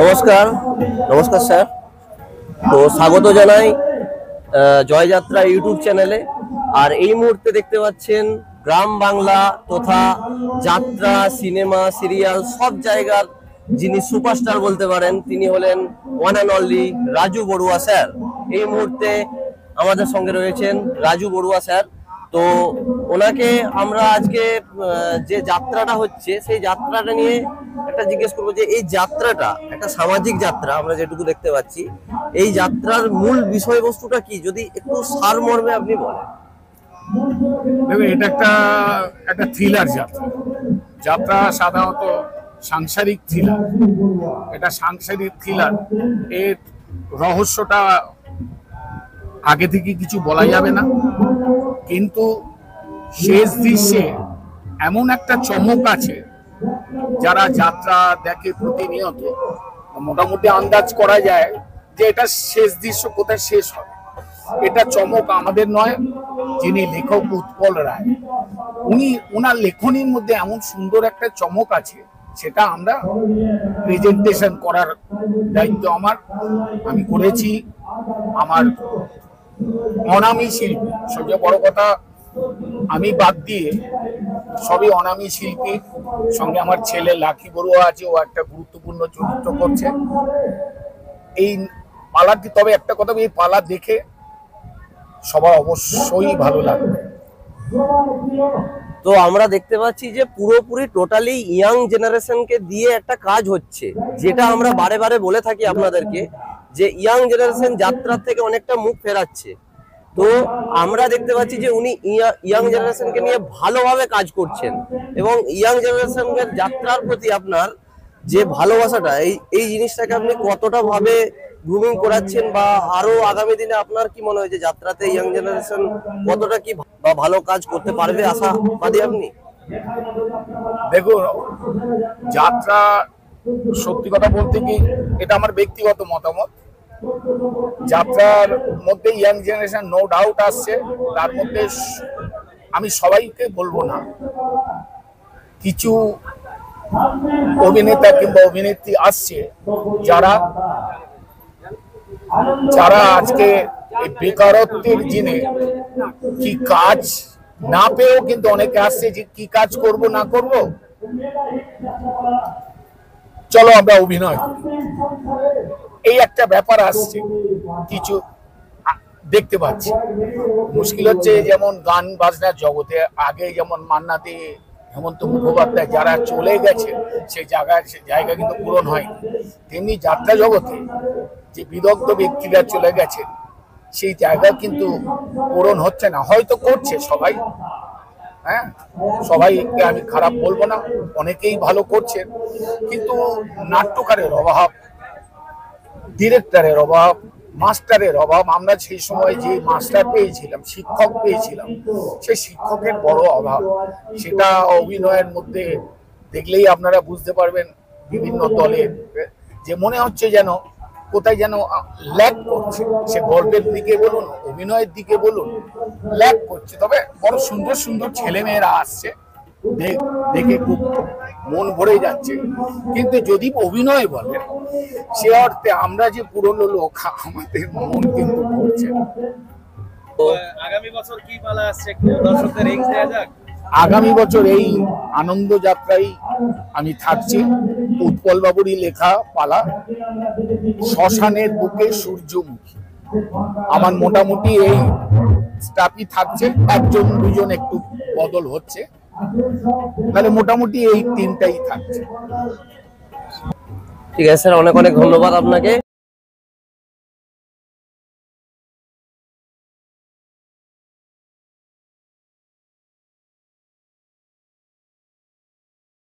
নমস্কার। নমস্কার স্যার। তো স্বাগত জানাই জয়যাত্রা ইউটিউব চ্যানেলে। আর এই মুহূর্তে দেখতে পাচ্ছেন গ্রাম বাংলা তথা যাত্রা, সিনেমা, সিরিয়াল সব জায়গার যিনি সুপারস্টার বলতে পারেন, তিনি হলেন one and only Raju Barua sir. এই মুহূর্তে আমাদের সঙ্গে রয়েছেন রাজু বড়ুয়া স্যার। তো ওনাকে আমরা আজকে যে যাত্রাটা হচ্ছে সেই যাত্রাটা নিয়ে একটা জিজ্ঞেস করবো যে এই যাত্রাটা একটা সামাজিক যাত্রা, আমরা যেটুকু দেখতে পাচ্ছি, এই যাত্রার মূল বিষয়বস্তুটা কি, যদি একটু সারমর্মে আপনি বলেন। দেখুন, এটা একটা থ্রিলার যাত্রা। যাত্রা সাধারণত সাংসারিক থ্রিলার। এটা সাংসারিক থ্রিলার। এর রহস্যটা আগে থেকে কিছু বলা যাবে না, কিন্তু শেষ দৃশ্যে এমন একটা চমক আছে। যারা যাত্রা দেখে প্রতিনিয়ত মোটামুটি আন্দাজ করা যায় যে এটা শেষ দৃশ্য কোথায় শেষ হবে। এটা চমক আমাদের নয়, যিনি লেখক উৎপল রায়, ওনার লেখনীর মধ্যে এমন সুন্দর একটা চমক আছে, সেটা আমরা প্রেজেন্টেশন করার দায়িত্ব আমার। আমি করেছি। আমার অনামী শিল্পী, সবচেয়ে বড় কথা, আমি বাদ দিয়ে সবই অনামী শিল্পী। সঙ্গে আমার ছেলে লাকি বড়ুয়া আছে, ও একটা গুরুত্বপূর্ণ চরিত্র করছে এই পালাটি। তবে একটা কথা, এই পালা দেখে সবার অবশ্যই ভালো লাগবে। তো আমরা দেখতে পাচ্ছি যে পুরোপুরি টোটালি ইয়াং জেনারেশনকে দিয়ে একটা কাজ হচ্ছে, যেটা আমরা বারে বারে বলে থাকি আপনাদেরকে যে ইয়াং জেনারেশন যাত্রার থেকে অনেকটা মুখ ফেরাচ্ছে। তো আমরা দেখতে পাচ্ছি যে উনি ইয়াং জেনারেশনকে নিয়ে ভালোভাবে কাজ করছেন, এবং ইয়াং জেনারেশনের যাত্রার প্রতি আপনার যে ভালোবাসাটা, এই জিনিসটাকে আপনি কতটা ভাবে গ্রুমিং করাচ্ছেন, বা আরো আগামী দিনে আপনার কি মনে হয় যে যাত্রাতে ইয়াং জেনারেশন কতটা কি ভালো কাজ করতে পারবে, আশাবাদী আপনি? দেখুন, যাত্রা সত্যি কথা বলতে কি, এটা আমার ব্যক্তিগত মতামত। যাত্রার মধ্যে ইয়াং জেনারেশন নো ডাউট আসছে। তার মধ্যে আমি সবাইকে বলবো না, কিছু অভিনেতা কিংবা অভিনেত্রী আসছে যারা আজকে এই বেকারত্বের দিনে কি কাজ না পেয়েও কিন্তু অনেকে আসছে যে কি কাজ করব না করব, চলো আমরা অভিনয় করি, এই একটা ব্যাপার আসছে। কিছু দেখতে পাচ্ছি। মুশকিল হচ্ছে, যেমন গান বাজনার জগতে আগে যেমন মান্না দে, হেমন্ত মুখোপাধ্যায় যারা চলে গেছে, সেই জায়গা কিন্তু পূরণ হয়নি। তেমনি যাত্রা জগতে যে বিদগ্ধ ব্যক্তিরা চলে গেছেন, সেই জায়গা কিন্তু পূরণ হচ্ছে না। হয়তো করছে সবাই, হ্যাঁ, সবাইকে আমি খারাপ বলবো না, অনেকেই ভালো করছেন, কিন্তু নাট্যকারের অভাব, ডিরেক্টরের অভাব, মাস্টারের অভাব। আমরা সেই সময় যে মাস্টার পেয়েছিলাম, শিক্ষক পেয়েছিলাম, সেই শিক্ষকের বড় অভাব। সেটা অভিনয়ের মধ্যে দেখলেই আপনারা বুঝতে পারবেন। বিভিন্ন দলের যে মনে হচ্ছে যেন কোথায় যেন ল্যাগ করছে, সে গল্পের দিকে বলুন, অভিনয়ের দিকে বলুন, ল্যাগ করছে। তবে বড় সুন্দর সুন্দর ছেলেমেয়েরা আসছে, দেখে খুব মন ভরে যাচ্ছে। কিন্তু যদি অভিনয় বলে, সে অর্থে আমরা যে পুরনো লোক, আমাদের মন কিন্তু ভরছে। আগামী বছর কি পালা আসছে, দর্শকদের রিংস দেয়া যাক। আগামী বছর এই আনন্দ যাত্রায় আমি থাকছি। উৎপল বাবুরই লেখা পালা, শ্মশানের বুকে সূর্যমুখী। আমার মোটামুটি এই স্টাফই থাকছে, একজন দুজন একটু বদল হচ্ছে, তাহলে মোটামুটি এই তিনটাই থাকছে। ঠিক আছে স্যার, অনেক অনেক ধন্যবাদ আপনাকে।